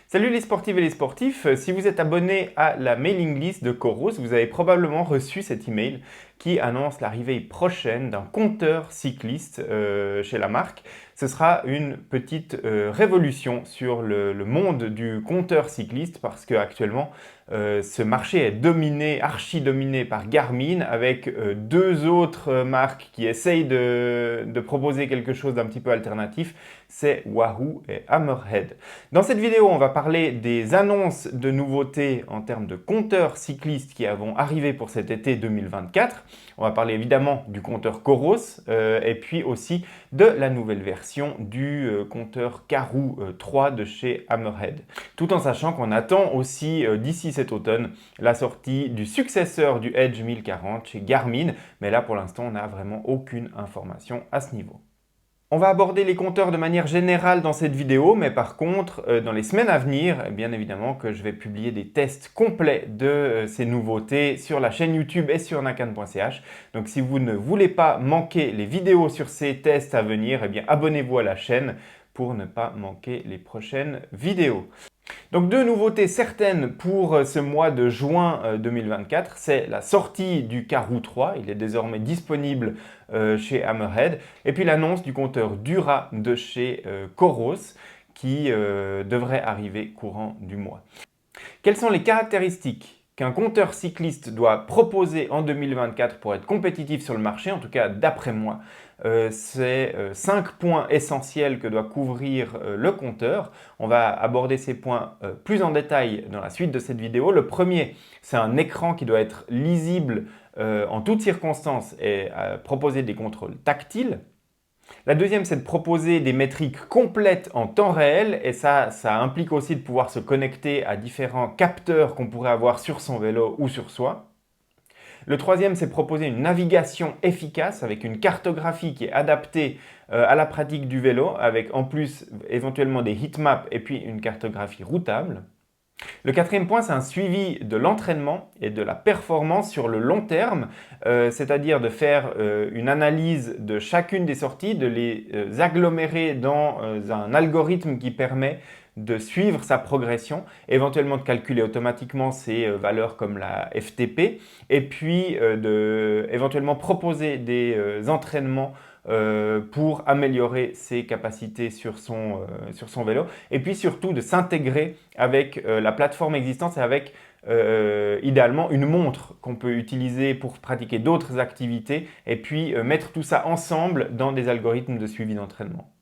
Salut les sportives et les sportifs, si vous êtes abonné à la mailing list de Coros, vous avez probablement reçu cet email qui annonce l'arrivée prochaine d'un compteur cycliste chez la marque. Ce sera une petite révolution sur le monde du compteur cycliste parce qu'actuellement ce marché est dominé, archi dominé par Garmin avec deux autres marques qui essayent de proposer quelque chose d'un petit peu alternatif, c'est Wahoo et Hammerhead. Dans cette vidéo, on va parler des annonces de nouveautés en termes de compteurs cyclistes qui vont arriver pour cet été 2024. On va parler évidemment du compteur Coros et puis aussi de la nouvelle version du compteur Karoo 3 de chez Hammerhead. Tout en sachant qu'on attend aussi d'ici cet automne la sortie du successeur du Edge 1040 chez Garmin, mais là pour l'instant on n'a vraiment aucune information à ce niveau. On va aborder les compteurs de manière générale dans cette vidéo, mais par contre, dans les semaines à venir, bien évidemment que je vais publier des tests complets de ces nouveautés sur la chaîne YouTube et sur nakan.ch. Donc si vous ne voulez pas manquer les vidéos sur ces tests à venir, eh bien abonnez-vous à la chaîne pour ne pas manquer les prochaines vidéos. Donc deux nouveautés certaines pour ce mois de juin 2024, c'est la sortie du Karoo 3, il est désormais disponible chez Hammerhead, et puis l'annonce du compteur Dura de chez Coros qui devrait arriver courant du mois. Quelles sont les caractéristiques qu'un compteur cycliste doit proposer en 2024 pour être compétitif sur le marché, en tout cas d'après moi? C'est 5 points essentiels que doit couvrir le compteur. On va aborder ces points plus en détail dans la suite de cette vidéo. Le premier, c'est un écran qui doit être lisible en toutes circonstances et proposer des contrôles tactiles. La deuxième, c'est de proposer des métriques complètes en temps réel et ça implique aussi de pouvoir se connecter à différents capteurs qu'on pourrait avoir sur son vélo ou sur soi. Le troisième, c'est de proposer une navigation efficace avec une cartographie qui est adaptée à la pratique du vélo avec en plus éventuellement des heatmaps et puis une cartographie routable. Le quatrième point, c'est un suivi de l'entraînement et de la performance sur le long terme, c'est-à-dire de faire une analyse de chacune des sorties, de les agglomérer dans un algorithme qui permet de suivre sa progression, éventuellement de calculer automatiquement ses valeurs comme la FTP, et puis éventuellement proposer des entraînements pour améliorer ses capacités sur son vélo et puis surtout de s'intégrer avec la plateforme existante et avec idéalement une montre qu'on peut utiliser pour pratiquer d'autres activités et puis mettre tout ça ensemble dans des algorithmes de suivi d'entraînement.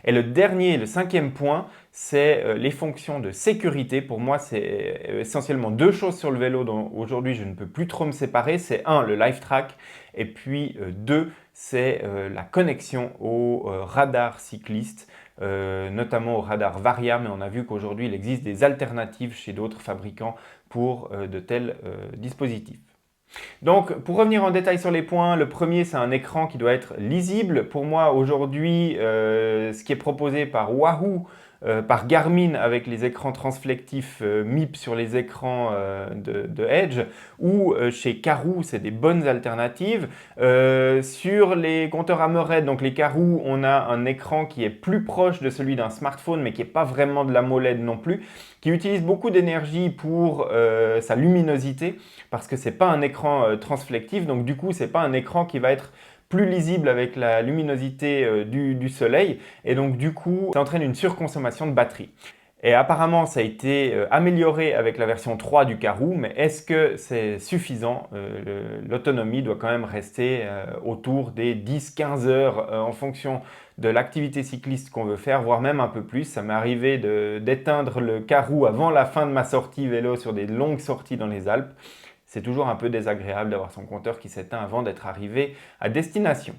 Et le dernier, le cinquième point, c'est les fonctions de sécurité. Pour moi, c'est essentiellement deux choses sur le vélo dont aujourd'hui je ne peux plus trop me séparer. C'est un, le live track, et puis deux, c'est la connexion au radar cycliste, notamment au radar Varia, mais on a vu qu'aujourd'hui il existe des alternatives chez d'autres fabricants pour de tels dispositifs. Donc, pour revenir en détail sur les points, le premier, c'est un écran qui doit être lisible. Pour moi, aujourd'hui, ce qui est proposé par Wahoo, par Garmin avec les écrans transflectifs MIP sur les écrans de Edge ou chez Karoo, c'est des bonnes alternatives. Sur les compteurs Hammerhead, donc les Karoo, on a un écran qui est plus proche de celui d'un smartphone mais qui n'est pas vraiment de l'AMOLED non plus, qui utilise beaucoup d'énergie pour sa luminosité parce que ce n'est pas un écran transflectif, donc du coup ce n'est pas un écran qui va être plus lisible avec la luminosité du soleil et donc du coup ça entraîne une surconsommation de batterie. Et apparemment ça a été amélioré avec la version 3 du Karoo, mais est-ce que c'est suffisant? L'autonomie doit quand même rester autour des 10-15 heures en fonction de l'activité cycliste qu'on veut faire, voire même un peu plus. Ça m'est arrivé d'éteindre le Karoo avant la fin de ma sortie vélo sur des longues sorties dans les Alpes. C'est toujours un peu désagréable d'avoir son compteur qui s'éteint avant d'être arrivé à destination.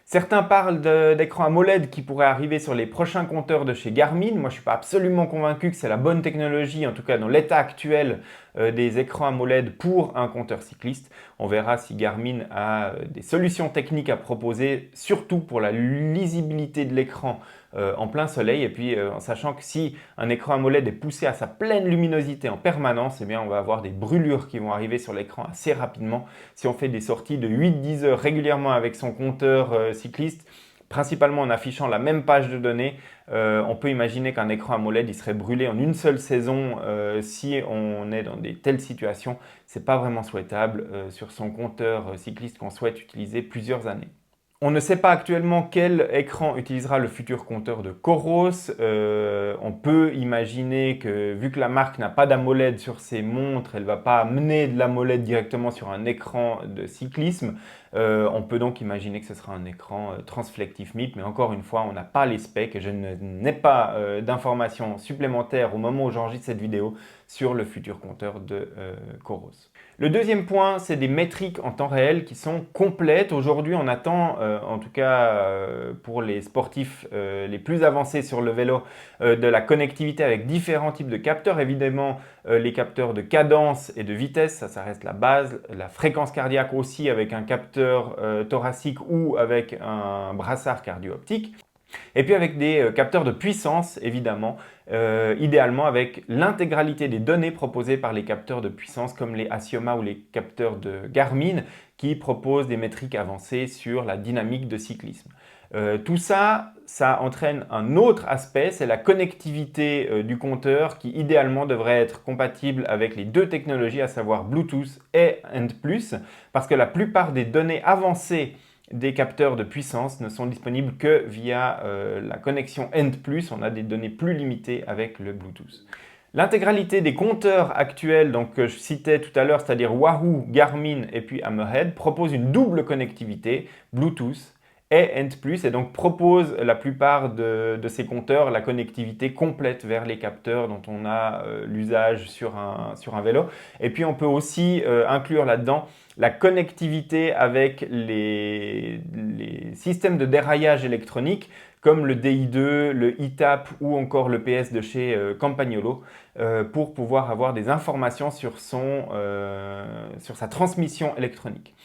Certains parlent d'écran AMOLED qui pourrait arriver sur les prochains compteurs de chez Garmin. Moi, je ne suis pas absolument convaincu que c'est la bonne technologie, en tout cas dans l'état actuel des écrans AMOLED pour un compteur cycliste. On verra si Garmin a des solutions techniques à proposer, surtout pour la lisibilité de l'écran en plein soleil. Et puis, en sachant que si un écran AMOLED est poussé à sa pleine luminosité en permanence, eh bien, on va avoir des brûlures qui vont arriver sur l'écran assez rapidement. Si on fait des sorties de 8-10 heures régulièrement avec son compteur cycliste, principalement en affichant la même page de données. On peut imaginer qu'un écran AMOLED il serait brûlé en une seule saison si on est dans des telles situations. Ce n'est pas vraiment souhaitable sur son compteur cycliste qu'on souhaite utiliser plusieurs années. On ne sait pas actuellement quel écran utilisera le futur compteur de Coros. On peut imaginer que vu que la marque n'a pas d'AMOLED sur ses montres, elle ne va pas amener de l'AMOLED directement sur un écran de cyclisme. On peut donc imaginer que ce sera un écran transflectif MIP, mais encore une fois, on n'a pas les specs et je n'ai pas d'informations supplémentaires au moment où j'enregistre cette vidéo sur le futur compteur de Coros. Le deuxième point, c'est des métriques en temps réel qui sont complètes. Aujourd'hui, on attend, en tout cas pour les sportifs les plus avancés sur le vélo, de la connectivité avec différents types de capteurs. Évidemment, les capteurs de cadence et de vitesse, ça reste la base. La fréquence cardiaque aussi avec un capteur thoracique ou avec un brassard cardio-optique. Et puis avec des capteurs de puissance, évidemment, idéalement avec l'intégralité des données proposées par les capteurs de puissance comme les Assioma ou les capteurs de Garmin qui proposent des métriques avancées sur la dynamique de cyclisme. Tout ça, ça entraîne un autre aspect, c'est la connectivité du compteur qui idéalement devrait être compatible avec les deux technologies, à savoir Bluetooth et End+, parce que la plupart des données avancées des capteurs de puissance ne sont disponibles que via la connexion End+, on a des données plus limitées avec le Bluetooth. L'intégralité des compteurs actuels donc, que je citais tout à l'heure, c'est-à-dire Wahoo, Garmin et puis Hammerhead, propose une double connectivité Bluetooth et End+, et donc propose la plupart de ces compteurs la connectivité complète vers les capteurs dont on a l'usage sur un vélo. Et puis on peut aussi inclure là-dedans la connectivité avec les systèmes de déraillage électronique comme le DI2, le eTap ou encore le PS de chez Campagnolo pour pouvoir avoir des informations sur sa transmission électronique.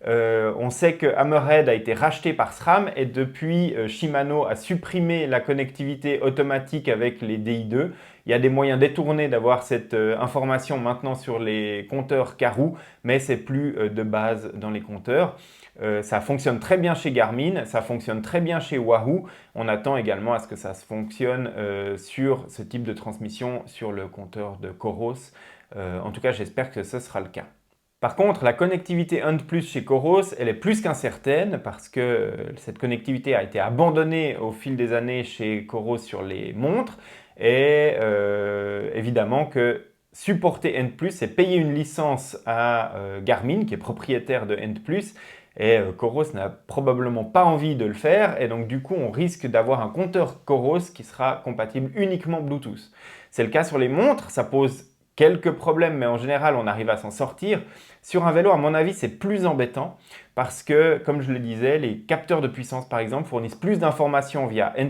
On sait que Hammerhead a été racheté par SRAM et depuis Shimano a supprimé la connectivité automatique avec les DI2. Il y a des moyens détournés d'avoir cette information maintenant sur les compteurs Karoo, mais c'est plus de base dans les compteurs. Ça fonctionne très bien chez Garmin, ça fonctionne très bien chez Wahoo. On attend également à ce que ça fonctionne sur ce type de transmission sur le compteur de Coros. En tout cas, j'espère que ce sera le cas. Par contre, la connectivité End+ chez Coros, elle est plus qu'incertaine parce que cette connectivité a été abandonnée au fil des années chez Coros sur les montres et évidemment que supporter End+, c'est payer une licence à Garmin qui est propriétaire de End+. Et Coros n'a probablement pas envie de le faire et donc du coup on risque d'avoir un compteur Coros qui sera compatible uniquement Bluetooth. C'est le cas sur les montres, ça pose quelques problèmes mais en général on arrive à s'en sortir. Sur un vélo à mon avis c'est plus embêtant parce que comme je le disais les capteurs de puissance par exemple fournissent plus d'informations via End+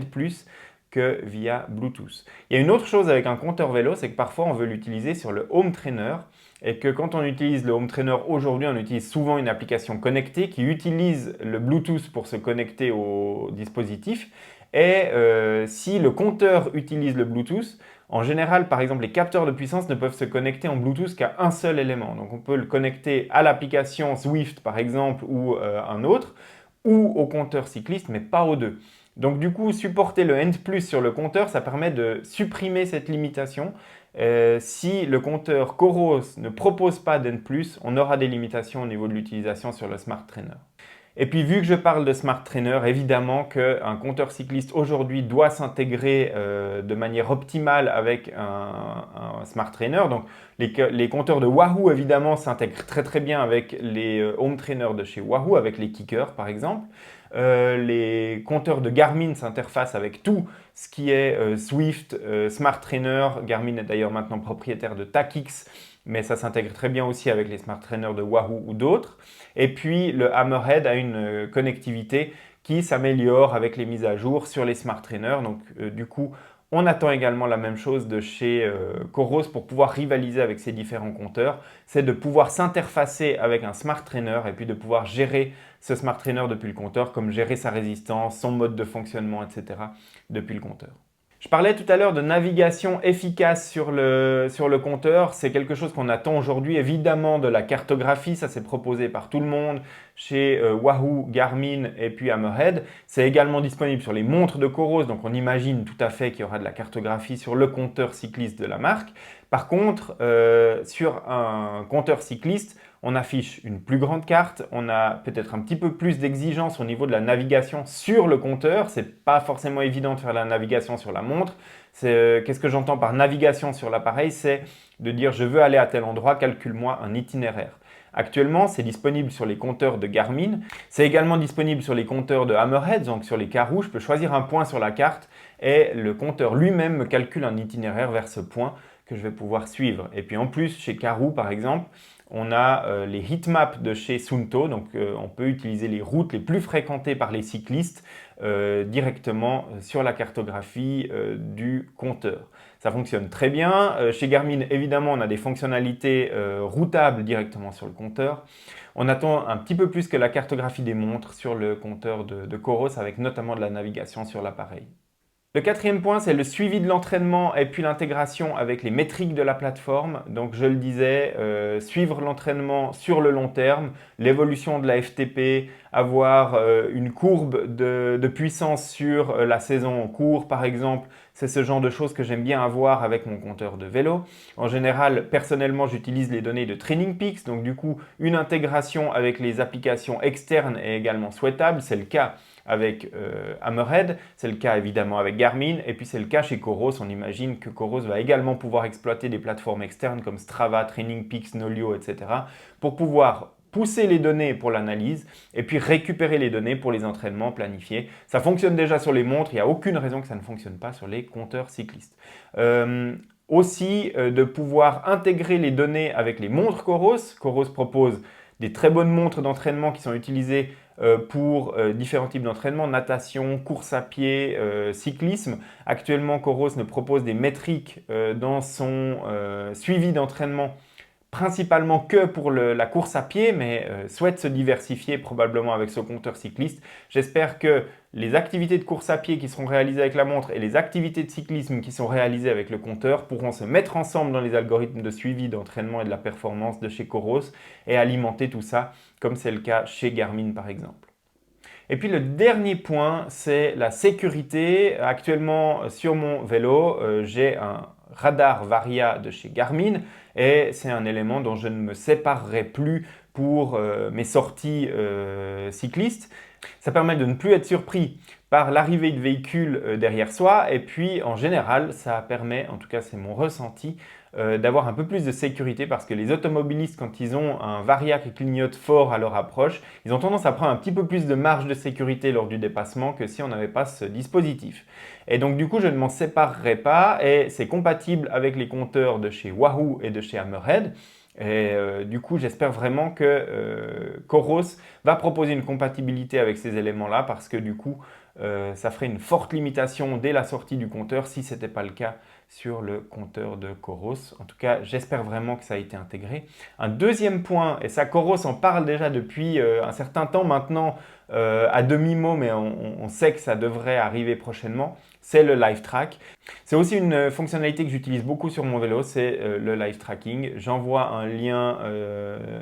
que via Bluetooth. Il y a une autre chose avec un compteur vélo, c'est que parfois on veut l'utiliser sur le home trainer et que quand on utilise le home trainer aujourd'hui, on utilise souvent une application connectée qui utilise le Bluetooth pour se connecter au dispositif. Et si le compteur utilise le Bluetooth, en général, par exemple, les capteurs de puissance ne peuvent se connecter en Bluetooth qu'à un seul élément. Donc on peut le connecter à l'application Zwift par exemple ou un autre, ou au compteur cycliste, mais pas aux deux. Donc du coup, supporter le End+ sur le compteur, ça permet de supprimer cette limitation. Si le compteur Coros ne propose pas d'End+, on aura des limitations au niveau de l'utilisation sur le Smart Trainer. Et puis vu que je parle de Smart Trainer, évidemment qu'un compteur cycliste aujourd'hui doit s'intégrer de manière optimale avec un Smart Trainer. Donc les compteurs de Wahoo évidemment s'intègrent très bien avec les home trainers de chez Wahoo, avec les kickers par exemple. Les compteurs de Garmin s'interfacent avec tout ce qui est Zwift, Smart Trainer. Garmin est d'ailleurs maintenant propriétaire de TACX, mais ça s'intègre très bien aussi avec les Smart Trainers de Wahoo ou d'autres. Et puis le Hammerhead a une connectivité qui s'améliore avec les mises à jour sur les Smart Trainers. Donc du coup, on attend également la même chose de chez Coros pour pouvoir rivaliser avec ces différents compteurs. C'est de pouvoir s'interfacer avec un Smart Trainer et puis de pouvoir gérer ce Smart Trainer depuis le compteur, comme gérer sa résistance, son mode de fonctionnement, etc. depuis le compteur. Je parlais tout à l'heure de navigation efficace sur le compteur. C'est quelque chose qu'on attend aujourd'hui, évidemment, de la cartographie. Ça, c'est proposé par tout le monde. chez Wahoo, Garmin et puis Hammerhead. C'est également disponible sur les montres de Coros, donc on imagine tout à fait qu'il y aura de la cartographie sur le compteur cycliste de la marque. Par contre, sur un compteur cycliste, on affiche une plus grande carte, on a peut-être un petit peu plus d'exigence au niveau de la navigation sur le compteur. C'est pas forcément évident de faire la navigation sur la montre. Qu'est-ce que j'entends par navigation sur l'appareil? C'est de dire je veux aller à tel endroit, calcule-moi un itinéraire. Actuellement, c'est disponible sur les compteurs de Garmin. C'est également disponible sur les compteurs de Hammerhead, donc sur les carreaux. Je peux choisir un point sur la carte et le compteur lui-même me calcule un itinéraire vers ce point que je vais pouvoir suivre. Et puis en plus, chez Karoo par exemple, on a les heatmaps de chez Suunto, donc on peut utiliser les routes les plus fréquentées par les cyclistes directement sur la cartographie du compteur. Ça fonctionne très bien. Chez Garmin, évidemment, on a des fonctionnalités routables directement sur le compteur. On attend un petit peu plus que la cartographie des montres sur le compteur de Coros, avec notamment de la navigation sur l'appareil. Le quatrième point, c'est le suivi de l'entraînement et puis l'intégration avec les métriques de la plateforme. Donc, je le disais, suivre l'entraînement sur le long terme, l'évolution de la FTP, avoir une courbe de puissance sur la saison en cours, par exemple. C'est ce genre de choses que j'aime bien avoir avec mon compteur de vélo. En général, personnellement, j'utilise les données de Training Peaks. Donc, du coup, une intégration avec les applications externes est également souhaitable. C'est le cas avec Hammerhead, c'est le cas évidemment avec Garmin, et puis c'est le cas chez Coros. On imagine que Coros va également pouvoir exploiter des plateformes externes comme Strava, Training Peaks, Nolio, etc. pour pouvoir pousser les données pour l'analyse et puis récupérer les données pour les entraînements planifiés. Ça fonctionne déjà sur les montres, il n'y a aucune raison que ça ne fonctionne pas sur les compteurs cyclistes. Aussi, de pouvoir intégrer les données avec les montres Coros. Coros propose des très bonnes montres d'entraînement qui sont utilisées pour différents types d'entraînement, natation, course à pied, cyclisme. Actuellement, Coros ne propose des métriques dans son suivi d'entraînement principalement que pour la course à pied, mais souhaite se diversifier probablement avec ce compteur cycliste. J'espère que les activités de course à pied qui seront réalisées avec la montre et les activités de cyclisme qui sont réalisées avec le compteur pourront se mettre ensemble dans les algorithmes de suivi d'entraînement et de la performance de chez Coros et alimenter tout ça, comme c'est le cas chez Garmin par exemple. Et puis le dernier point, c'est la sécurité. Actuellement, sur mon vélo, j'ai un radar Varia de chez Garmin et c'est un élément dont je ne me séparerai plus pour mes sorties cyclistes. Ça permet de ne plus être surpris par l'arrivée de véhicules derrière soi et puis en général, ça permet, en tout cas c'est mon ressenti, d'avoir un peu plus de sécurité parce que les automobilistes, quand ils ont un Varia qui clignote fort à leur approche, ils ont tendance à prendre un petit peu plus de marge de sécurité lors du dépassement que si on n'avait pas ce dispositif. Et donc du coup, je ne m'en séparerai pas et c'est compatible avec les compteurs de chez Wahoo et de chez Hammerhead. Et du coup, j'espère vraiment que Coros va proposer une compatibilité avec ces éléments-là parce que du coup, ça ferait une forte limitation dès la sortie du compteur si ce n'était pas le cas sur le compteur de Coros. En tout cas, j'espère vraiment que ça a été intégré. Un deuxième point, et ça Coros en parle déjà depuis un certain temps maintenant, à demi-mot, mais on sait que ça devrait arriver prochainement, c'est le live track. C'est aussi une fonctionnalité que j'utilise beaucoup sur mon vélo, c'est le live tracking. J'envoie un lien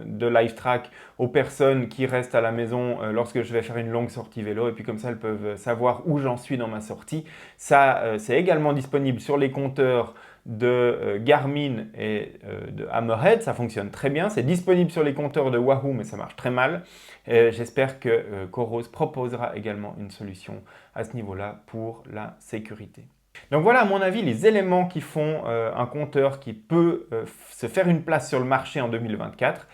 de live track aux personnes qui restent à la maison lorsque je vais faire une longue sortie vélo et puis comme ça elles peuvent savoir où j'en suis dans ma sortie. Ça, c'est également disponible sur les compteurs de Garmin et de Hammerhead, ça fonctionne très bien. C'est disponible sur les compteurs de Wahoo, mais ça marche très mal. J'espère que Coros proposera également une solution à ce niveau-là pour la sécurité. Donc voilà, à mon avis, les éléments qui font un compteur qui peut se faire une place sur le marché en 2024.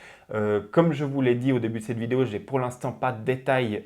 Comme je vous l'ai dit au début de cette vidéo, je n'ai pour l'instant pas de détails,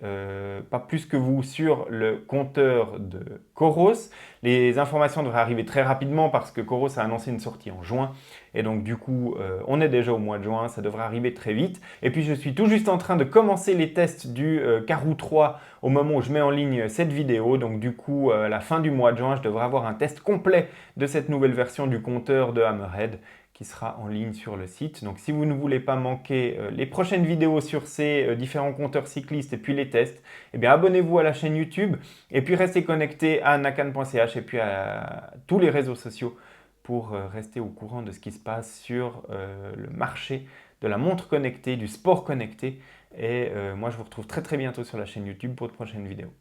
pas plus que vous, sur le compteur de Coros. Les informations devraient arriver très rapidement parce que Coros a annoncé une sortie en juin. Et donc du coup, on est déjà au mois de juin, ça devrait arriver très vite. Et puis je suis tout juste en train de commencer les tests du Karoo 3 au moment où je mets en ligne cette vidéo. Donc du coup, à la fin du mois de juin, je devrais avoir un test complet de cette nouvelle version du compteur de Hammerhead qui sera en ligne sur le site. Donc si vous ne voulez pas manquer les prochaines vidéos sur ces différents compteurs cyclistes et puis les tests, eh bien abonnez-vous à la chaîne YouTube et puis restez connecté à nakan.ch et puis à tous les réseaux sociaux pour rester au courant de ce qui se passe sur le marché de la montre connectée, du sport connecté Et moi, je vous retrouve très très bientôt sur la chaîne YouTube pour de prochaines vidéos.